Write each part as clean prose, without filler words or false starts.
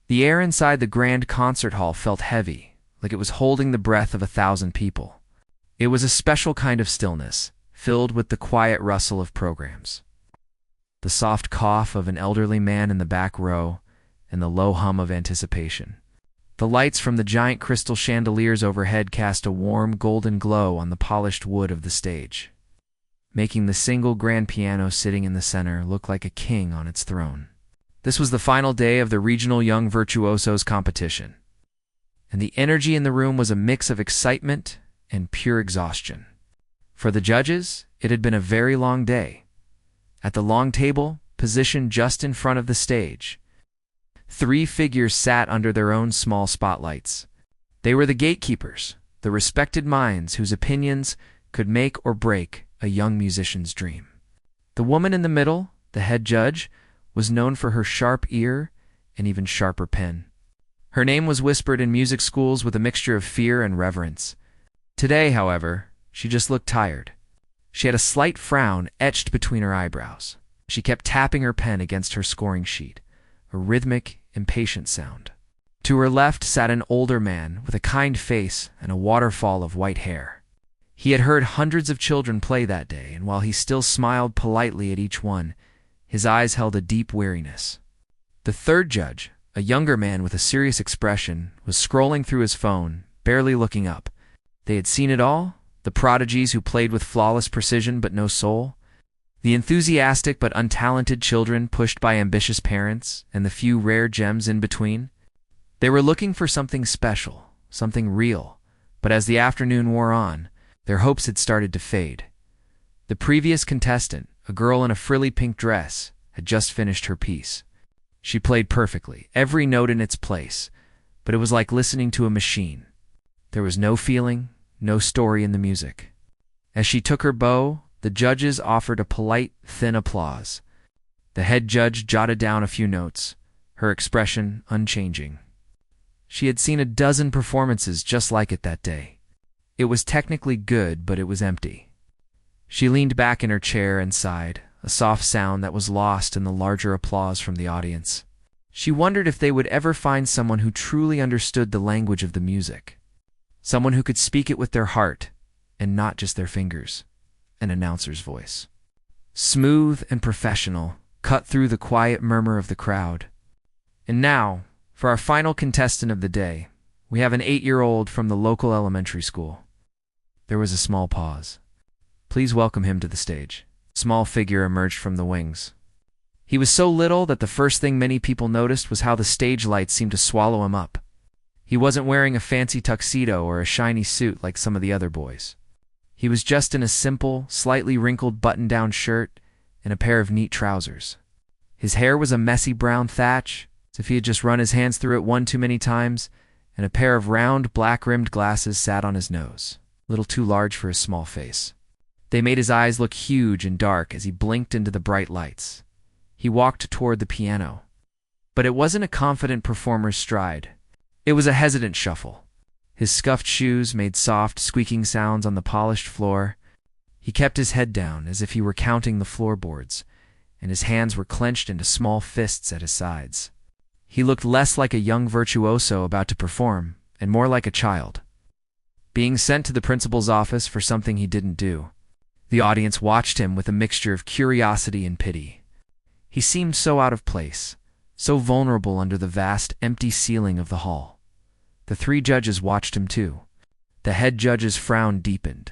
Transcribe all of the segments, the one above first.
The air inside the grand concert hall felt heavy, like it was holding the breath of 1,000 people. It was a special kind of stillness, filled with the quiet rustle of programs, the soft cough of an elderly man in the back row, and the low hum of anticipation. The lights from the giant crystal chandeliers overhead cast a warm golden glow on the polished wood of the stage, making the single grand piano sitting in the center look like a king on its throne. This was the final day of the Regional Young Virtuosos competition, and the energy in the room was a mix of excitement and pure exhaustion. For the judges, it had been a very long day. At the long table, positioned just in front of the stage, 3 figures sat under their own small spotlights. They were the gatekeepers, the respected minds whose opinions could make or break a young musician's dream. The woman in the middle, the head judge, was known for her sharp ear and even sharper pen. Her name was whispered in music schools with a mixture of fear and reverence. Today, however, she just looked tired. She had a slight frown etched between her eyebrows. She kept tapping her pen against her scoring sheet, a rhythmic, impatient sound. To her left sat an older man with a kind face and a waterfall of white hair. He had heard hundreds of children play that day, and while he still smiled politely at each one, his eyes held a deep weariness. The third judge, a younger man with a serious expression, was scrolling through his phone, barely looking up. They had seen it all, the prodigies who played with flawless precision but no soul, the enthusiastic but untalented children pushed by ambitious parents, and the few rare gems in between. They were looking for something special, something real, but as the afternoon wore on, their hopes had started to fade. The previous contestant, a girl in a frilly pink dress, had just finished her piece. She played perfectly, every note in its place, but it was like listening to a machine. There was no feeling, no story in the music. As she took her bow, the judges offered a polite, thin applause. The head judge jotted down a few notes, her expression unchanging. She had seen a dozen performances just like it that day. It was technically good, but it was empty. She leaned back in her chair and sighed, a soft sound that was lost in the larger applause from the audience. She wondered if they would ever find someone who truly understood the language of the music, someone who could speak it with their heart and not just their fingers. An announcer's voice, smooth and professional, cut through the quiet murmur of the crowd. And now, for our final contestant of the day, we have an 8-year-old from the local elementary school. There was a small pause. Please welcome him to the stage. A small figure emerged from the wings. He was so little that the first thing many people noticed was how the stage lights seemed to swallow him up. He wasn't wearing a fancy tuxedo or a shiny suit like some of the other boys. He was just in a simple, slightly wrinkled button-down shirt and a pair of neat trousers. His hair was a messy brown thatch, as if he had just run his hands through it one too many times, and a pair of round, black-rimmed glasses sat on his nose, a little too large for his small face. They made his eyes look huge and dark as he blinked into the bright lights. He walked toward the piano. But it wasn't a confident performer's stride. It was a hesitant shuffle. His scuffed shoes made soft, squeaking sounds on the polished floor. He kept his head down as if he were counting the floorboards, and his hands were clenched into small fists at his sides. He looked less like a young virtuoso about to perform, and more like a child, being sent to the principal's office for something he didn't do. The audience watched him with a mixture of curiosity and pity. He seemed so out of place, so vulnerable under the vast, empty ceiling of the hall. The 3 judges watched him too. The head judge's frown deepened.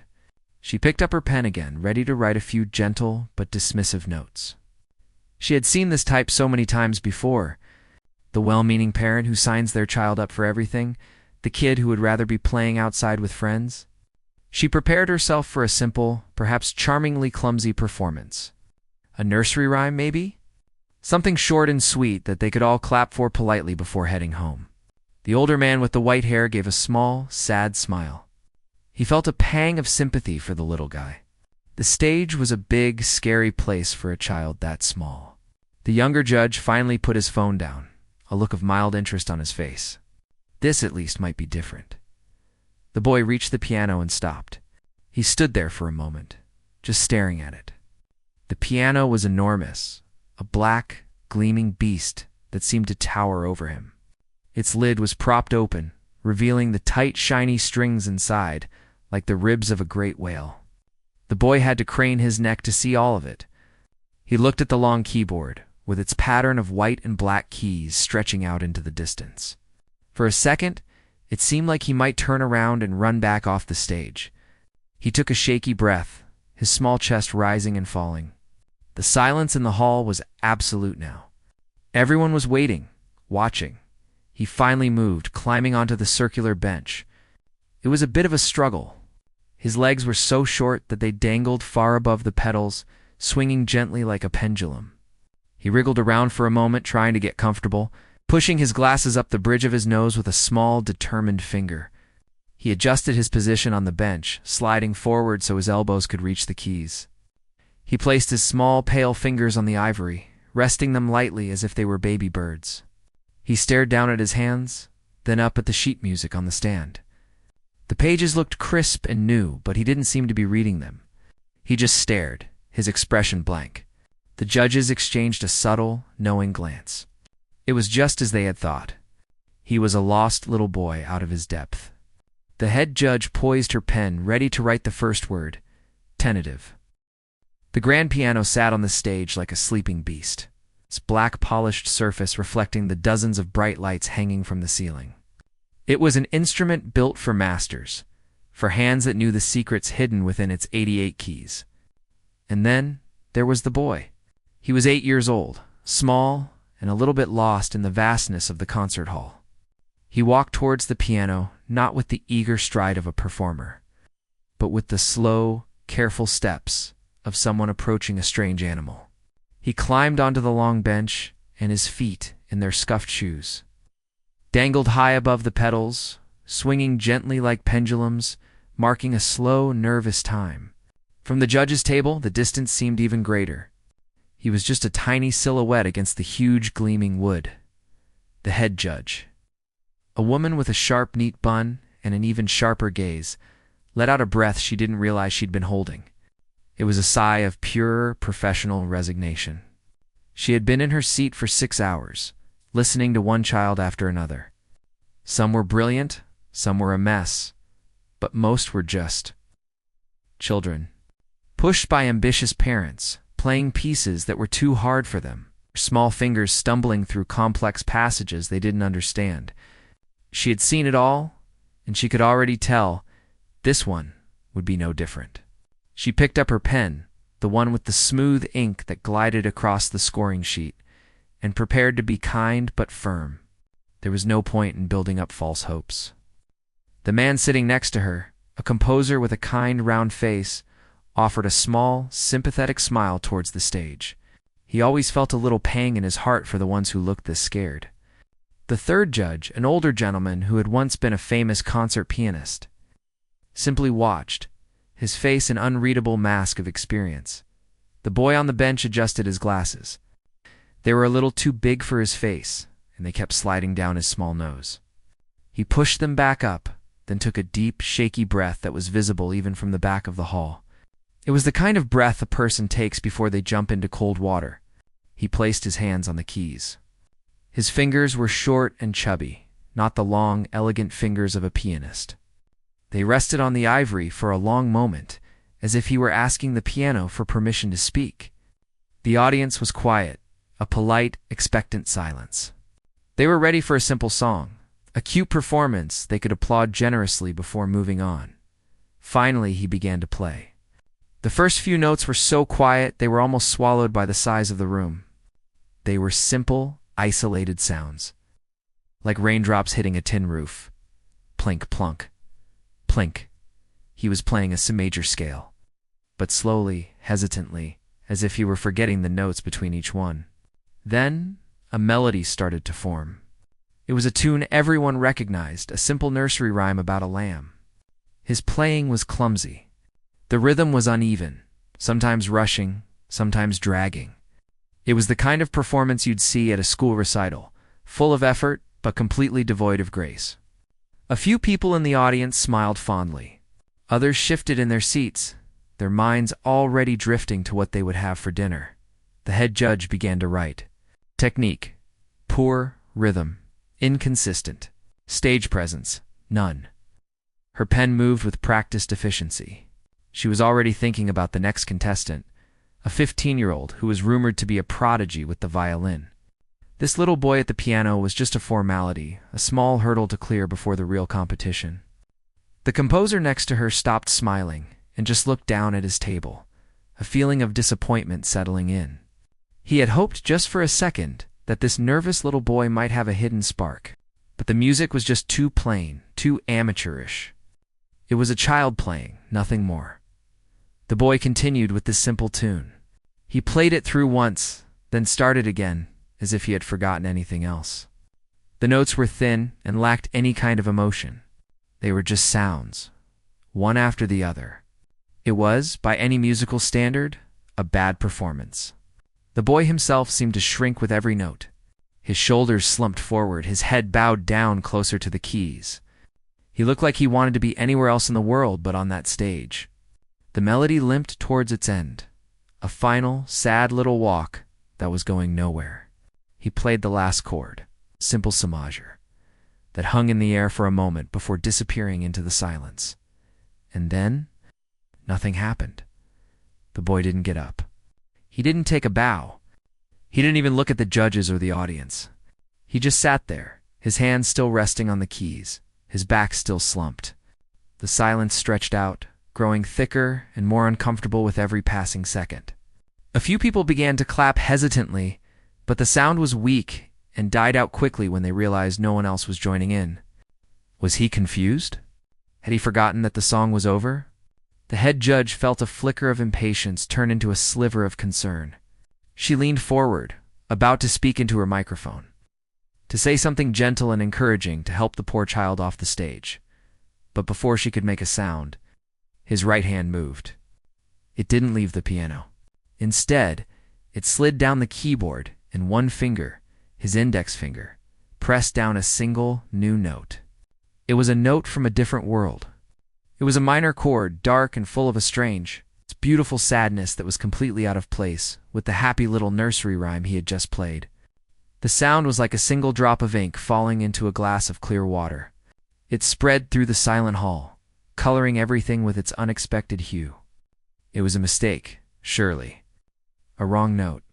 She picked up her pen again, ready to write a few gentle but dismissive notes. She had seen this type so many times before. The well-meaning parent who signs their child up for everything, the kid who would rather be playing outside with friends. She prepared herself for a simple, perhaps charmingly clumsy performance. A nursery rhyme, maybe? Something short and sweet that they could all clap for politely before heading home. The older man with the white hair gave a small, sad smile. He felt a pang of sympathy for the little guy. The stage was a big, scary place for a child that small. The younger judge finally put his phone down, a look of mild interest on his face. This, at least, might be different. The boy reached the piano and stopped. He stood there for a moment, just staring at it. The piano was enormous, a black, gleaming beast that seemed to tower over him. Its lid was propped open, revealing the tight, shiny strings inside, like the ribs of a great whale. The boy had to crane his neck to see all of it. He looked at the long keyboard, with its pattern of white and black keys stretching out into the distance. For a second, it seemed like he might turn around and run back off the stage. He took a shaky breath, his small chest rising and falling. The silence in the hall was absolute now. Everyone was waiting, watching. He finally moved, climbing onto the circular bench. It was a bit of a struggle. His legs were so short that they dangled far above the pedals, swinging gently like a pendulum. He wriggled around for a moment, trying to get comfortable, pushing his glasses up the bridge of his nose with a small, determined finger. He adjusted his position on the bench, sliding forward so his elbows could reach the keys. He placed his small, pale fingers on the ivory, resting them lightly as if they were baby birds. He stared down at his hands, then up at the sheet music on the stand. The pages looked crisp and new, but he didn't seem to be reading them. He just stared, his expression blank. The judges exchanged a subtle, knowing glance. It was just as they had thought. He was a lost little boy out of his depth. The head judge poised her pen, ready to write the first word, tentative. The grand piano sat on the stage like a sleeping beast, its black polished surface reflecting the dozens of bright lights hanging from the ceiling. It was an instrument built for masters, for hands that knew the secrets hidden within its 88 keys. And then there was the boy. He was 8 years old, small, and a little bit lost in the vastness of the concert hall. He walked towards the piano, not with the eager stride of a performer, but with the slow, careful steps of someone approaching a strange animal. He climbed onto the long bench, and his feet, in their scuffed shoes, dangled high above the pedals, swinging gently like pendulums, marking a slow, nervous time. From the judge's table, the distance seemed even greater. He was just a tiny silhouette against the huge, gleaming wood. The head judge, a woman with a sharp, neat bun and an even sharper gaze, let out a breath she didn't realize she'd been holding. It was a sigh of pure, professional resignation. She had been in her seat for 6 hours, listening to one child after another. Some were brilliant, some were a mess, but most were just children, pushed by ambitious parents, playing pieces that were too hard for them, small fingers stumbling through complex passages they didn't understand. She had seen it all, and she could already tell this one would be no different. She picked up her pen, the one with the smooth ink that glided across the scoring sheet, and prepared to be kind but firm. There was no point in building up false hopes. The man sitting next to her, a composer with a kind, round face, offered a small, sympathetic smile towards the stage. He always felt a little pang in his heart for the ones who looked this scared. The third judge, an older gentleman who had once been a famous concert pianist, simply watched, his face an unreadable mask of experience. The boy on the bench adjusted his glasses. They were a little too big for his face, and they kept sliding down his small nose. He pushed them back up, then took a deep, shaky breath that was visible even from the back of the hall. It was the kind of breath a person takes before they jump into cold water. He placed his hands on the keys. His fingers were short and chubby, not the long, elegant fingers of a pianist. They rested on the ivory for a long moment, as if he were asking the piano for permission to speak. The audience was quiet, a polite, expectant silence. They were ready for a simple song, a cute performance they could applaud generously before moving on. Finally, he began to play. The first few notes were so quiet they were almost swallowed by the size of the room. They were simple, isolated sounds, like raindrops hitting a tin roof. Plink, plunk, plink. He was playing a C major scale, but slowly, hesitantly, as if he were forgetting the notes between each one. Then, a melody started to form. It was a tune everyone recognized, a simple nursery rhyme about a lamb. His playing was clumsy. The rhythm was uneven, sometimes rushing, sometimes dragging. It was the kind of performance you'd see at a school recital, full of effort but completely devoid of grace. A few people in the audience smiled fondly. Others shifted in their seats, their minds already drifting to what they would have for dinner. The head judge began to write. Technique, poor rhythm, Inconsistent. Stage presence. None. Her pen moved with practiced efficiency. She was already thinking about the next contestant, a 15-year-old who was rumored to be a prodigy with the violin. This little boy at the piano was just a formality, a small hurdle to clear before the real competition. The composer next to her stopped smiling and just looked down at his table, a feeling of disappointment settling in. He had hoped just for a second that this nervous little boy might have a hidden spark, but the music was just too plain, too amateurish. It was a child playing, nothing more. The boy continued with this simple tune. He played it through once, then started again, as if he had forgotten anything else. The notes were thin and lacked any kind of emotion. They were just sounds, one after the other. It was, by any musical standard, a bad performance. The boy himself seemed to shrink with every note. His shoulders slumped forward, his head bowed down closer to the keys. He looked like he wanted to be anywhere else in the world but on that stage. The melody limped towards its end, a final, sad little walk that was going nowhere. He played the last chord, simple C major, that hung in the air for a moment before disappearing into the silence. And then, nothing happened. The boy didn't get up. He didn't take a bow. He didn't even look at the judges or the audience. He just sat there, his hands still resting on the keys, his back still slumped. The silence stretched out, growing thicker and more uncomfortable with every passing second. A few people began to clap hesitantly, but the sound was weak and died out quickly when they realized no one else was joining in. Was he confused? Had he forgotten that the song was over? The head judge felt a flicker of impatience turn into a sliver of concern. She leaned forward, about to speak into her microphone, to say something gentle and encouraging to help the poor child off the stage. But before she could make a sound, his right hand moved. It didn't leave the piano. Instead, it slid down the keyboard, and one finger, his index finger, pressed down a single new note. It was a note from a different world. It was a minor chord, dark and full of a strange, beautiful sadness that was completely out of place with the happy little nursery rhyme he had just played. The sound was like a single drop of ink falling into a glass of clear water. It spread through the silent hall, coloring everything with its unexpected hue. It was a mistake, surely. A wrong note.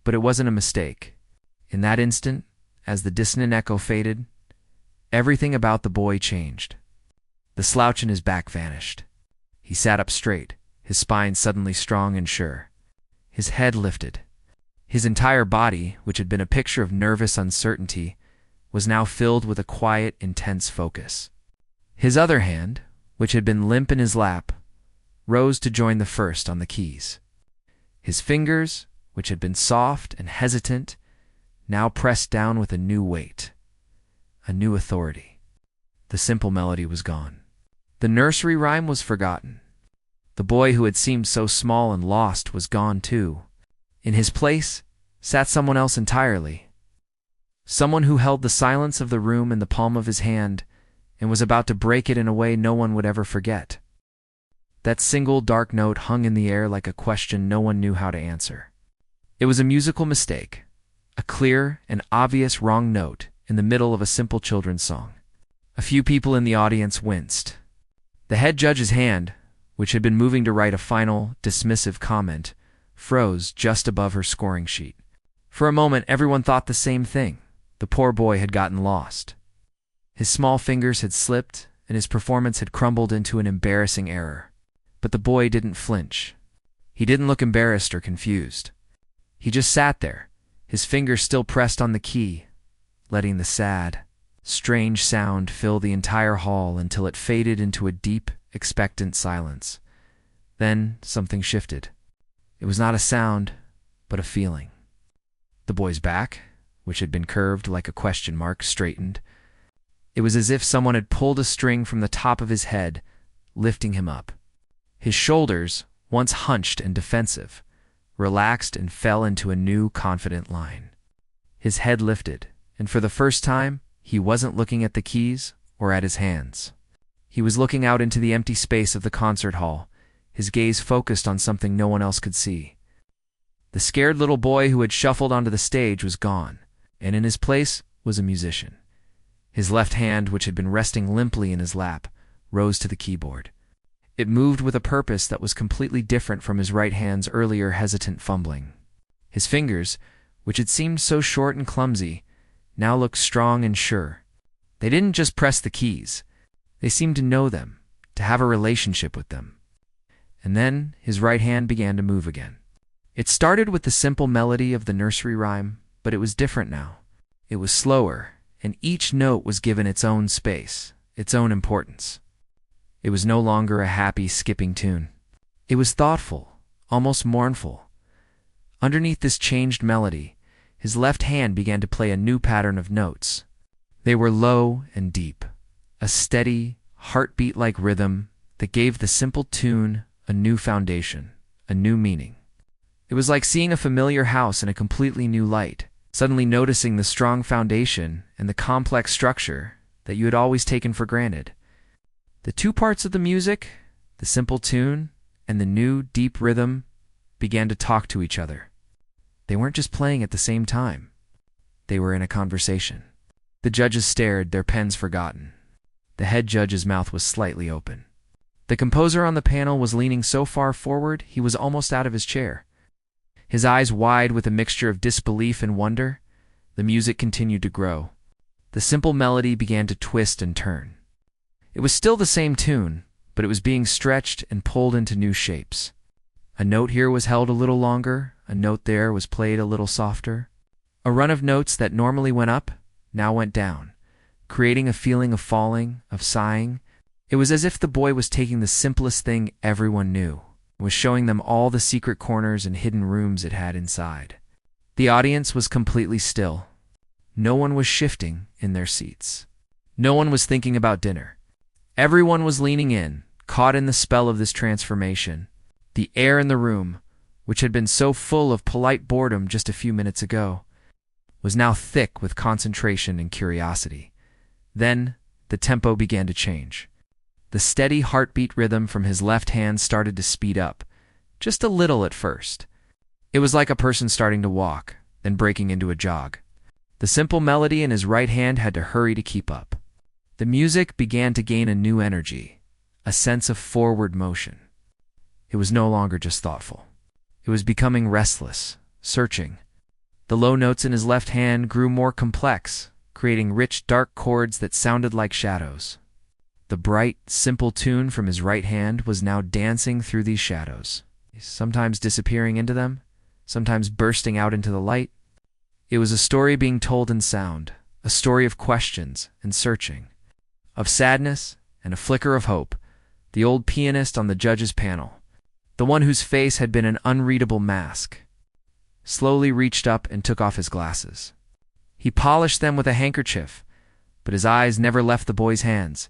But it wasn't a mistake. In that instant, as the dissonant echo faded, everything about the boy changed. The slouch in his back vanished. He sat up straight, his spine suddenly strong and sure. His head lifted. His entire body, which had been a picture of nervous uncertainty, was now filled with a quiet, intense focus. His other hand, which had been limp in his lap, rose to join the first on the keys. His fingers, which had been soft and hesitant, now pressed down with a new weight, a new authority. The simple melody was gone. The nursery rhyme was forgotten. The boy who had seemed so small and lost was gone too. In his place sat someone else entirely. Someone who held the silence of the room in the palm of his hand and was about to break it in a way no one would ever forget. That single dark note hung in the air like a question no one knew how to answer. It was a musical mistake, a clear and obvious wrong note in the middle of a simple children's song. A few people in the audience winced. The head judge's hand, which had been moving to write a final, dismissive comment, froze just above her scoring sheet. For a moment, everyone thought the same thing. The poor boy had gotten lost. His small fingers had slipped, and his performance had crumbled into an embarrassing error. But the boy didn't flinch. He didn't look embarrassed or confused. He just sat there, his fingers still pressed on the key, letting the sad, strange sound fill the entire hall until it faded into a deep, expectant silence. Then something shifted. It was not a sound, but a feeling. The boy's back, which had been curved like a question mark, straightened. It was as if someone had pulled a string from the top of his head, lifting him up. His shoulders, once hunched and defensive, relaxed and fell into a new, confident line. His head lifted, and for the first time, he wasn't looking at the keys or at his hands. He was looking out into the empty space of the concert hall, his gaze focused on something no one else could see. The scared little boy who had shuffled onto the stage was gone, and in his place was a musician. His left hand, which had been resting limply in his lap, rose to the keyboard. It moved with a purpose that was completely different from his right hand's earlier hesitant fumbling. His fingers, which had seemed so short and clumsy, now looked strong and sure. They didn't just press the keys. They seemed to know them, to have a relationship with them. And then his right hand began to move again. It started with the simple melody of the nursery rhyme, but it was different now. It was slower, and each note was given its own space, its own importance. It was no longer a happy, skipping tune. It was thoughtful, almost mournful. Underneath this changed melody, his left hand began to play a new pattern of notes. They were low and deep, a steady, heartbeat-like rhythm that gave the simple tune a new foundation, a new meaning. It was like seeing a familiar house in a completely new light, suddenly noticing the strong foundation and the complex structure that you had always taken for granted. The two parts of the music, the simple tune and the new, deep rhythm, began to talk to each other. They weren't just playing at the same time. They were in a conversation. The judges stared, their pens forgotten. The head judge's mouth was slightly open. The composer on the panel was leaning so far forward he was almost out of his chair. His eyes wide with a mixture of disbelief and wonder, the music continued to grow. The simple melody began to twist and turn. It was still the same tune, but it was being stretched and pulled into new shapes. A note here was held a little longer, a note there was played a little softer. A run of notes that normally went up now went down, creating a feeling of falling, of sighing. It was as if the boy was taking the simplest thing everyone knew, and was showing them all the secret corners and hidden rooms it had inside. The audience was completely still. No one was shifting in their seats. No one was thinking about dinner. Everyone was leaning in, caught in the spell of this transformation. The air in the room, which had been so full of polite boredom just a few minutes ago, was now thick with concentration and curiosity. Then the tempo began to change. The steady heartbeat rhythm from his left hand started to speed up, just a little at first. It was like a person starting to walk, then breaking into a jog. The simple melody in his right hand had to hurry to keep up. The music began to gain a new energy, a sense of forward motion. It was no longer just thoughtful. It was becoming restless, searching. The low notes in his left hand grew more complex, creating rich, dark chords that sounded like shadows. The bright, simple tune from his right hand was now dancing through these shadows, sometimes disappearing into them, sometimes bursting out into the light. It was a story being told in sound, a story of questions and searching, of sadness and a flicker of hope. The old pianist on the judges' panel, the one whose face had been an unreadable mask, slowly reached up and took off his glasses. He polished them with a handkerchief, but his eyes never left the boy's hands.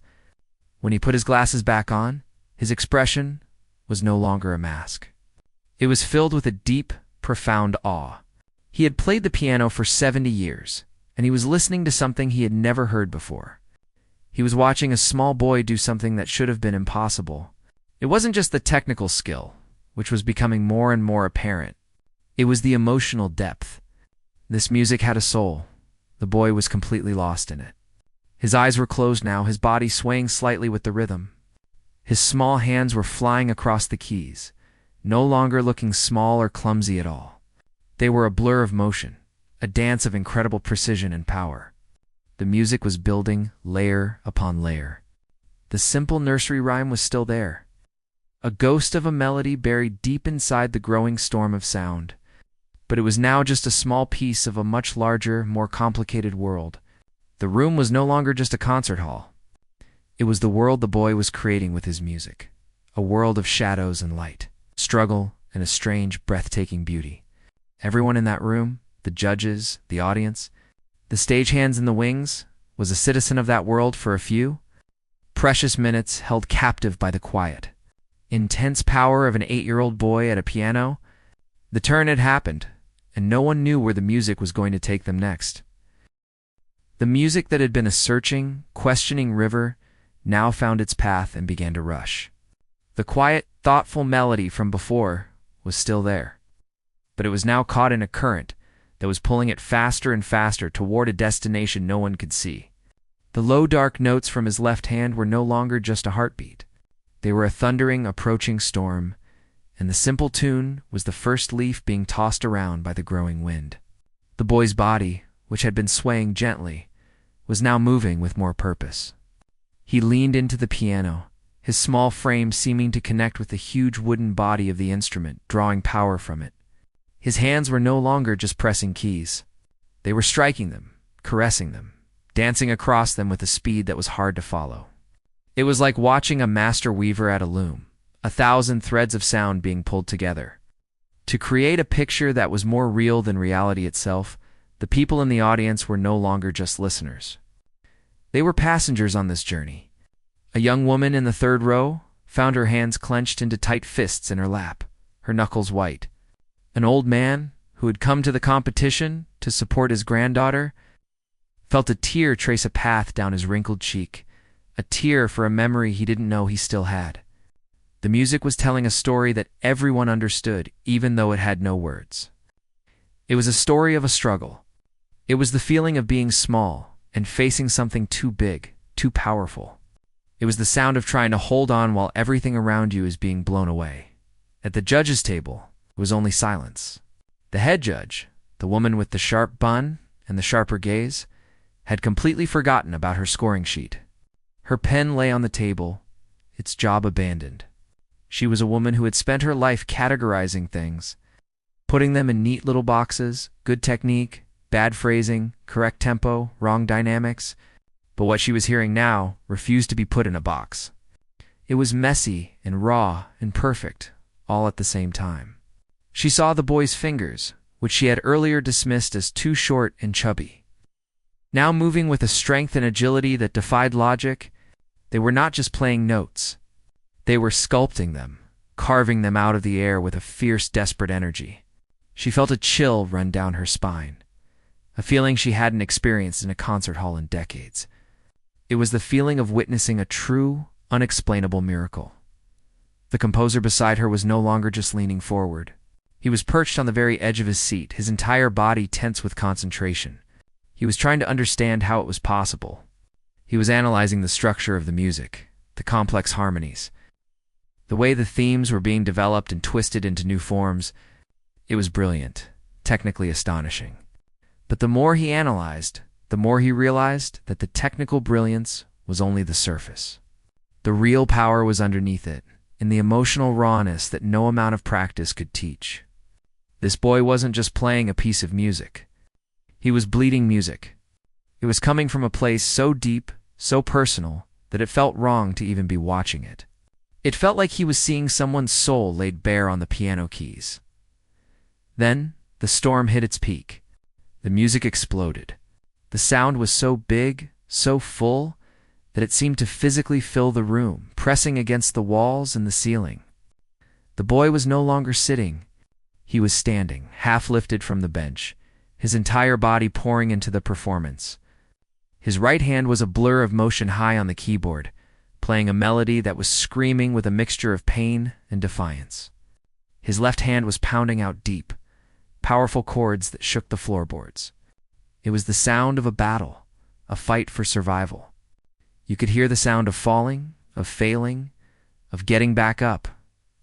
When he put his glasses back on, his expression was no longer a mask. It was filled with a deep, profound awe. He had played the piano for 70 years, and he was listening to something he had never heard before. He was watching a small boy do something that should have been impossible. It wasn't just the technical skill, which was becoming more and more apparent. It was the emotional depth. This music had a soul. The boy was completely lost in it. His eyes were closed now, his body swaying slightly with the rhythm. His small hands were flying across the keys, no longer looking small or clumsy at all. They were a blur of motion, a dance of incredible precision and power. The music was building layer upon layer. The simple nursery rhyme was still there, a ghost of a melody buried deep inside the growing storm of sound. But it was now just a small piece of a much larger, more complicated world. The room was no longer just a concert hall. It was the world the boy was creating with his music, a world of shadows and light, struggle and a strange, breathtaking beauty. Everyone in that room, the judges, the audience, the stagehands in the wings, was a citizen of that world for a few precious minutes held captive by the quiet, intense power of an 8-year-old boy at a piano. The turn had happened, and no one knew where the music was going to take them next. The music that had been a searching, questioning river now found its path and began to rush. The quiet, thoughtful melody from before was still there, but it was now caught in a current that was pulling it faster and faster toward a destination no one could see. The low, dark notes from his left hand were no longer just a heartbeat. They were a thundering, approaching storm, and the simple tune was the first leaf being tossed around by the growing wind. The boy's body, which had been swaying gently, was now moving with more purpose. He leaned into the piano, his small frame seeming to connect with the huge wooden body of the instrument, drawing power from it. His hands were no longer just pressing keys. They were striking them, caressing them, dancing across them with a speed that was hard to follow. It was like watching a master weaver at a loom, 1,000 threads of sound being pulled together. To create a picture that was more real than reality itself, the people in the audience were no longer just listeners. They were passengers on this journey. A young woman in the third row found her hands clenched into tight fists in her lap, her knuckles white. An old man, who had come to the competition to support his granddaughter, felt a tear trace a path down his wrinkled cheek, a tear for a memory he didn't know he still had. The music was telling a story that everyone understood, even though it had no words. It was a story of a struggle. It was the feeling of being small and facing something too big, too powerful. It was the sound of trying to hold on while everything around you is being blown away. At the judges' table, it was only silence. The head judge, the woman with the sharp bun and the sharper gaze, had completely forgotten about her scoring sheet. Her pen lay on the table, its job abandoned. She was a woman who had spent her life categorizing things, putting them in neat little boxes, good technique, bad phrasing, correct tempo, wrong dynamics. But what she was hearing now refused to be put in a box. It was messy and raw and perfect, all at the same time. She saw the boy's fingers, which she had earlier dismissed as too short and chubby. Now moving with a strength and agility that defied logic, they were not just playing notes. They were sculpting them, carving them out of the air with a fierce, desperate energy. She felt a chill run down her spine, a feeling she hadn't experienced in a concert hall in decades. It was the feeling of witnessing a true, unexplainable miracle. The composer beside her was no longer just leaning forward. He was perched on the very edge of his seat, his entire body tense with concentration. He was trying to understand how it was possible. He was analyzing the structure of the music, the complex harmonies, the way the themes were being developed and twisted into new forms. It was brilliant, technically astonishing. But the more he analyzed, the more he realized that the technical brilliance was only the surface. The real power was underneath it, in the emotional rawness that no amount of practice could teach. This boy wasn't just playing a piece of music. He was bleeding music. It was coming from a place so deep, so personal, that it felt wrong to even be watching it. It felt like he was seeing someone's soul laid bare on the piano keys. Then, the storm hit its peak. The music exploded. The sound was so big, so full, that it seemed to physically fill the room, pressing against the walls and the ceiling. The boy was no longer sitting. He was standing, half lifted from the bench, his entire body pouring into the performance. His right hand was a blur of motion high on the keyboard, playing a melody that was screaming with a mixture of pain and defiance. His left hand was pounding out deep, powerful chords that shook the floorboards. It was the sound of a battle, a fight for survival. You could hear the sound of falling, of failing, of getting back up,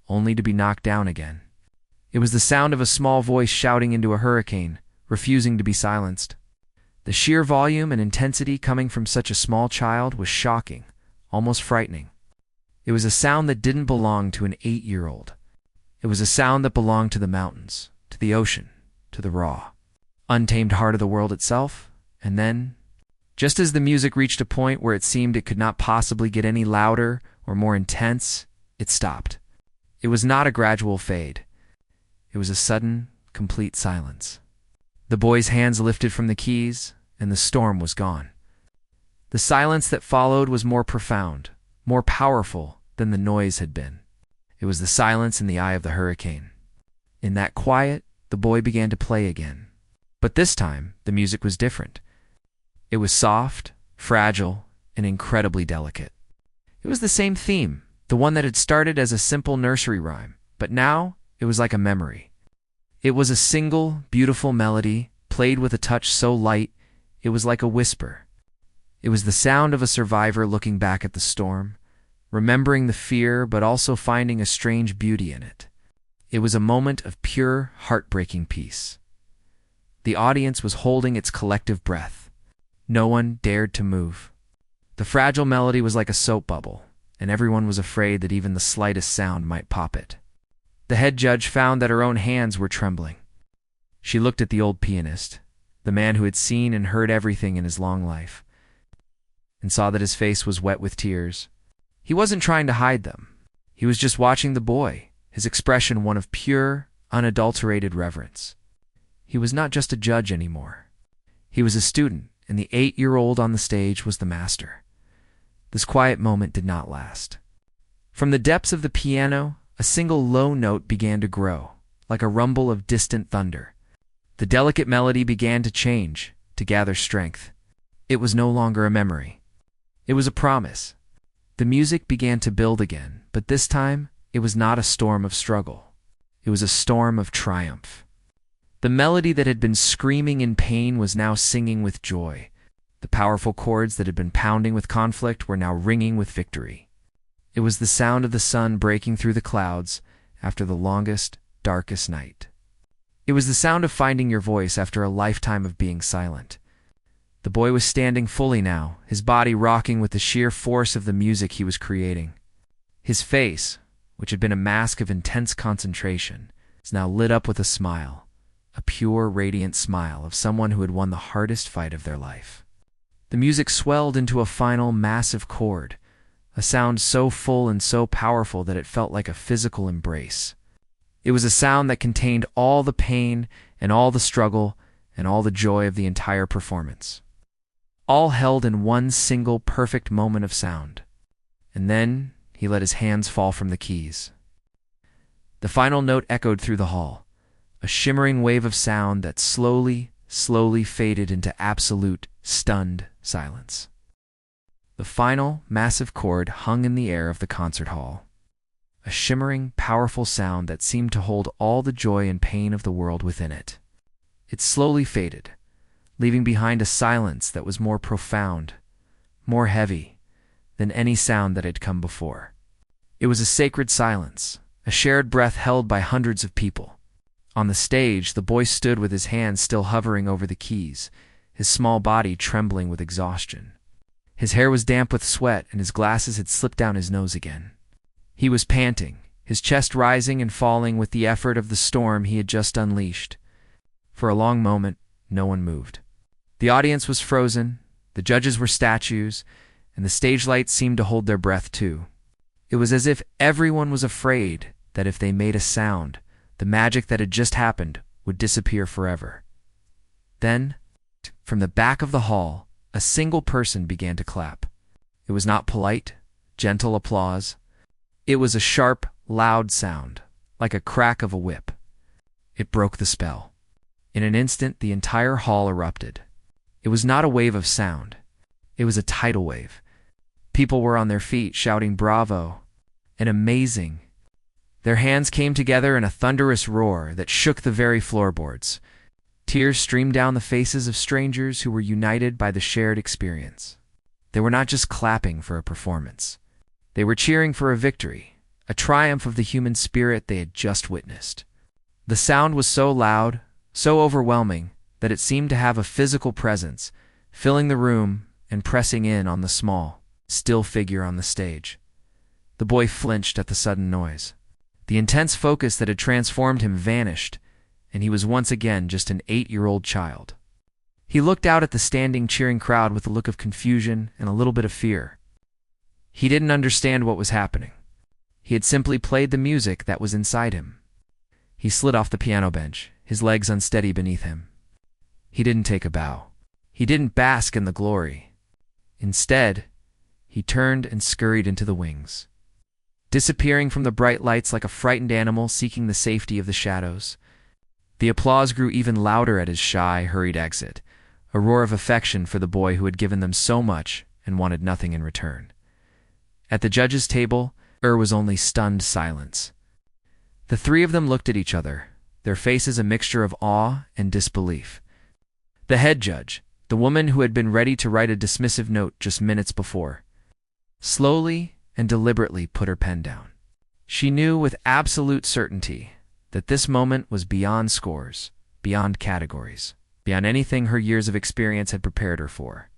only to be knocked down again. It was the sound of a small voice shouting into a hurricane, refusing to be silenced. The sheer volume and intensity coming from such a small child was shocking, almost frightening. It was a sound that didn't belong to an 8-year-old. It was a sound that belonged to the mountains, to the ocean, to the raw, untamed heart of the world itself. And then, just as the music reached a point where it seemed it could not possibly get any louder or more intense, it stopped. It was not a gradual fade. It was a sudden, complete silence. The boy's hands lifted from the keys, and the storm was gone. The silence that followed was more profound, more powerful than the noise had been. It was the silence in the eye of the hurricane. In that quiet, the boy began to play again. But this time, the music was different. It was soft, fragile, and incredibly delicate. It was the same theme, the one that had started as a simple nursery rhyme, but now it was like a memory. It was a single, beautiful melody, played with a touch so light, it was like a whisper. It was the sound of a survivor looking back at the storm, remembering the fear but also finding a strange beauty in it. It was a moment of pure, heartbreaking peace. The audience was holding its collective breath. No one dared to move. The fragile melody was like a soap bubble, and everyone was afraid that even the slightest sound might pop it. The head judge found that her own hands were trembling. She looked at the old pianist, the man who had seen and heard everything in his long life, and saw that his face was wet with tears. He wasn't trying to hide them. He was just watching the boy, his expression one of pure, unadulterated reverence. He was not just a judge anymore. He was a student, and the 8-year-old on the stage was the master. This quiet moment did not last. From the depths of the piano, a single low note began to grow, like a rumble of distant thunder. The delicate melody began to change, to gather strength. It was no longer a memory. It was a promise. The music began to build again, but this time, it was not a storm of struggle. It was a storm of triumph. The melody that had been screaming in pain was now singing with joy. The powerful chords that had been pounding with conflict were now ringing with victory. It was the sound of the sun breaking through the clouds after the longest, darkest night. It was the sound of finding your voice after a lifetime of being silent. The boy was standing fully now, his body rocking with the sheer force of the music he was creating. His face, which had been a mask of intense concentration, is now lit up with a smile, a pure, radiant smile of someone who had won the hardest fight of their life. The music swelled into a final, massive chord, a sound so full and so powerful that it felt like a physical embrace. It was a sound that contained all the pain and all the struggle and all the joy of the entire performance, all held in one single perfect moment of sound. And then he let his hands fall from the keys. The final note echoed through the hall, a shimmering wave of sound that slowly faded into absolute, stunned silence. The final, massive chord hung in the air of the concert hall, a shimmering, powerful sound that seemed to hold all the joy and pain of the world within it. It slowly faded, leaving behind a silence that was more profound, more heavy than any sound that had come before. It was a sacred silence, a shared breath held by hundreds of people. On the stage, the boy stood with his hands still hovering over the keys, his small body trembling with exhaustion. His hair was damp with sweat, and his glasses had slipped down his nose again. He was panting, his chest rising and falling with the effort of the storm he had just unleashed. For a long moment, no one moved. The audience was frozen, the judges were statues, and the stage lights seemed to hold their breath too. It was as if everyone was afraid that if they made a sound, the magic that had just happened would disappear forever. Then, from the back of the hall, a single person began to clap. It was not polite, gentle applause. It was a sharp, loud sound, like a crack of a whip. It broke the spell. In an instant, the entire hall erupted. It was not a wave of sound. It was a tidal wave. People were on their feet, shouting bravo and amazing. Their hands came together in a thunderous roar that shook the very floorboards. Tears streamed down the faces of strangers who were united by the shared experience. They were not just clapping for a performance. They were cheering for a victory, a triumph of the human spirit they had just witnessed. The sound was so loud, so overwhelming, that it seemed to have a physical presence, filling the room and pressing in on the small, still figure on the stage. The boy flinched at the sudden noise. The intense focus that had transformed him vanished, and he was once again just an 8-year-old child. He looked out at the standing, cheering crowd with a look of confusion and a little bit of fear. He didn't understand what was happening. He had simply played the music that was inside him. He slid off the piano bench, his legs unsteady beneath him. He didn't take a bow. He didn't bask in the glory. Instead, he turned and scurried into the wings, disappearing from the bright lights like a frightened animal seeking the safety of the shadows. The applause grew even louder at his shy, hurried exit, a roar of affection for the boy who had given them so much and wanted nothing in return. At the judges' table, was only stunned silence. The three of them looked at each other, their faces a mixture of awe and disbelief. The head judge, the woman who had been ready to write a dismissive note just minutes before, slowly and deliberately put her pen down. She knew with absolute certainty that this moment was beyond scores, beyond categories, beyond anything her years of experience had prepared her for.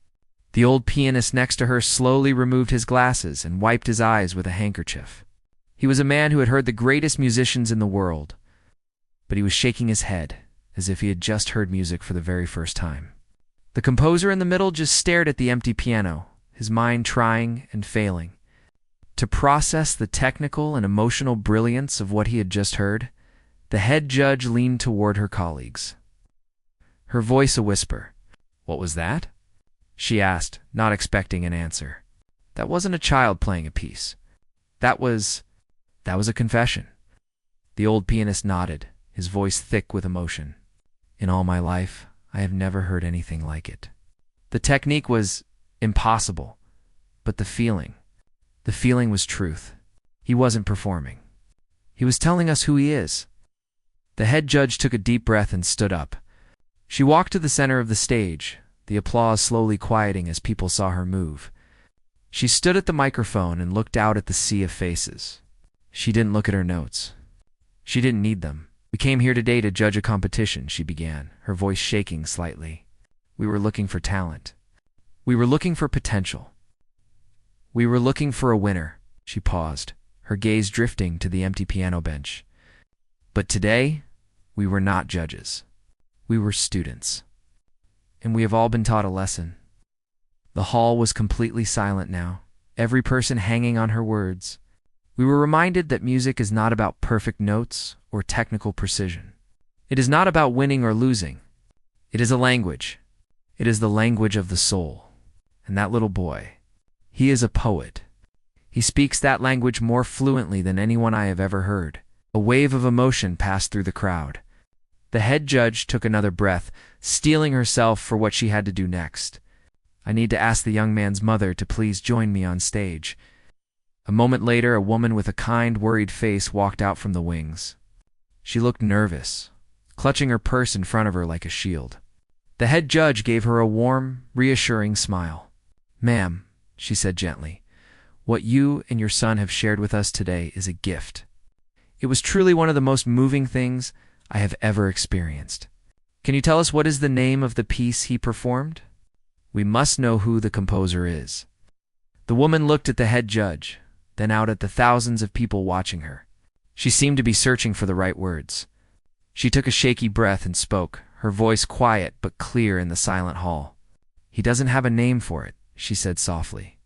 The old pianist next to her slowly removed his glasses and wiped his eyes with a handkerchief. He was a man who had heard the greatest musicians in the world, but he was shaking his head as if he had just heard music for the very first time. The composer in the middle just stared at the empty piano, his mind trying and failing to process the technical and emotional brilliance of what he had just heard. The head judge leaned toward her colleagues, her voice a whisper. "What was that?" she asked, not expecting an answer. "That wasn't a child playing a piece. That was a confession." The old pianist nodded, his voice thick with emotion. "In all my life, I have never heard anything like it. The technique was impossible, but the feeling was truth. He wasn't performing. He was telling us who he is." The head judge took a deep breath and stood up. She walked to the center of the stage, the applause slowly quieting as people saw her move. She stood at the microphone and looked out at the sea of faces. She didn't look at her notes. She didn't need them. "We came here today to judge a competition," she began, her voice shaking slightly. "We were looking for talent. We were looking for potential. We were looking for a winner." She paused, her gaze drifting to the empty piano bench. "But today, we were not judges. We were students. And we have all been taught a lesson." The hall was completely silent now, every person hanging on her words. We were reminded that music is not about perfect notes or technical precision. It is not about winning or losing. It is a language. It is the language of the soul. And that little boy, he is a poet. He speaks that language more fluently than anyone I have ever heard. A wave of emotion passed through the crowd. The head judge took another breath, steeling herself for what she had to do next. "I need to ask the young man's mother to please join me on stage." A moment later, a woman with a kind, worried face walked out from the wings. She looked nervous, clutching her purse in front of her like a shield. The head judge gave her a warm, reassuring smile. "Ma'am," she said gently, "what you and your son have shared with us today is a gift. It was truly one of the most moving things I have ever experienced. Can you tell us what is the name of the piece he performed? We must know who the composer is." The woman looked at the head judge, then out at the thousands of people watching her. She seemed to be searching for the right words. She took a shaky breath and spoke, her voice quiet but clear in the silent hall. "He doesn't have a name for it," she said softly.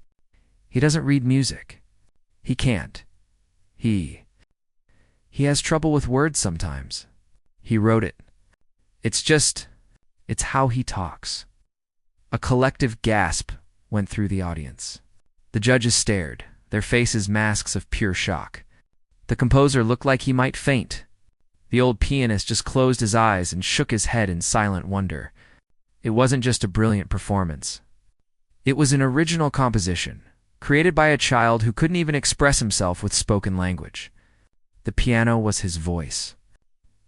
"He doesn't read music. He can't. He has trouble with words sometimes. He wrote it. It's how he talks." A collective gasp went through the audience. The judges stared, their faces masks of pure shock. The composer looked like he might faint. The old pianist just closed his eyes and shook his head in silent wonder. It wasn't just a brilliant performance. It was an original composition, created by a child who couldn't even express himself with spoken language. The piano was his voice.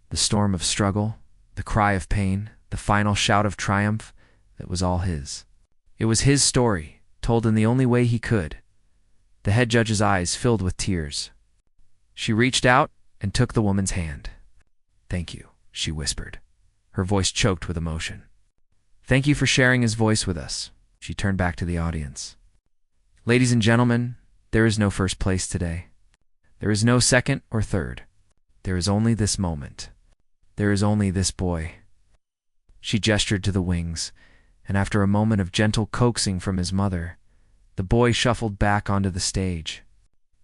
The storm of struggle, the cry of pain, the final shout of triumph, that was all his. It was his story, told in the only way he could. The head judge's eyes filled with tears. She reached out and took the woman's hand. "Thank you," she whispered, her voice choked with emotion. "Thank you for sharing his voice with us." She turned back to the audience. "Ladies and gentlemen, there is no first place today. There is no second or third. There is only this moment. There is only this boy." She gestured to the wings, and after a moment of gentle coaxing from his mother, the boy shuffled back onto the stage.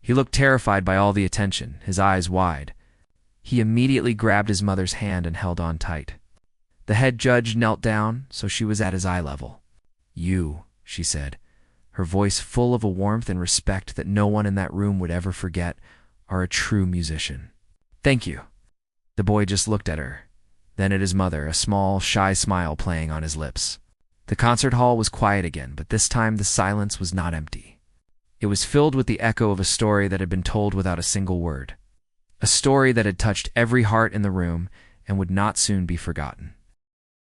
He looked terrified by all the attention, his eyes wide. He immediately grabbed his mother's hand and held on tight. The head judge knelt down, so she was at his eye level. "You," she said, her voice full of a warmth and respect that no one in that room would ever forget, "are a true musician." "Thank you." The boy just looked at her, then at his mother, a small, shy smile playing on his lips. The concert hall was quiet again, but this time the silence was not empty. It was filled with the echo of a story that had been told without a single word. A story that had touched every heart in the room and would not soon be forgotten.